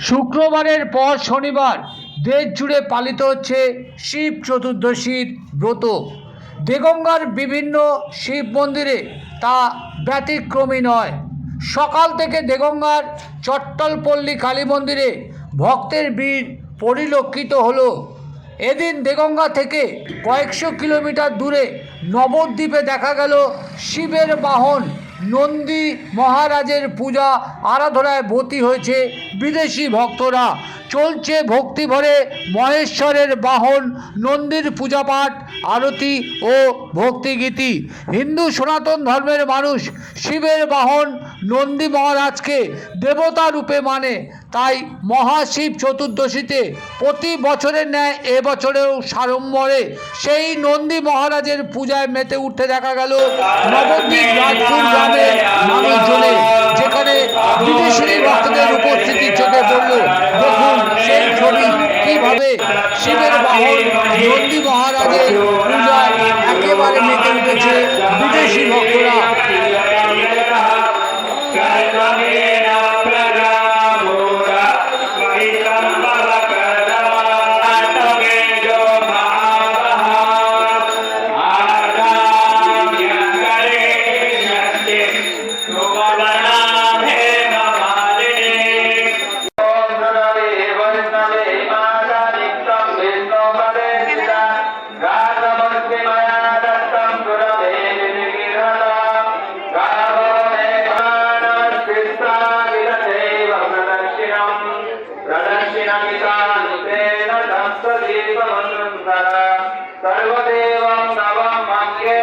শুক্রবারের পর শনিবার দেশ জুড়ে পালিত হচ্ছে শিব চতুর্দশীর ব্রত। দেগঙ্গার বিভিন্ন শিব মন্দিরে তা ব্যতিক্রমী নয়। সকাল থেকে দেগঙ্গার চট্টলপল্লী কালী মন্দিরে ভক্তের ভিড় পরিলক্ষিত হলো। এদিন দেগঙ্গা থেকে কয়েকশো কিলোমিটার দূরে নবদ্বীপে দেখা গেল শিবের বাহন নন্দী মহারাজের পূজা আরাধনায় ব্রতী হয়েছে বিদেশি ভক্তরা। চলছে ভক্তি ভরে মহেশ্বরের বাহন নন্দীর পূজাপাঠ, আরতি ও ভক্তিগীতি। হিন্দু সনাতন ধর্মের মানুষ শিবের বাহন নন্দী মহারাজকে দেবতা রূপে মানে, তাই মহাশিব চতুর্দশীতে প্রতি বছরের ন্যায় এবছরেও সাড়ম্বরে সেই নন্দী মহারাজের পূজায় মেতে উঠতে দেখা গেল নবদ্বীপ রাজপুর গ্রামের মানুষজনের, যেখানে বিদেশি ভক্তদের উপস্থিতি চোখে পড়ল। দেখুন সেই ছবি, কিভাবে শিবের বাহন নন্দী মহারাজের পূজায় একেবারে মেতে উঠেছে বিদেশি ভক্তরা। सर्वदेवं नवं मन्ये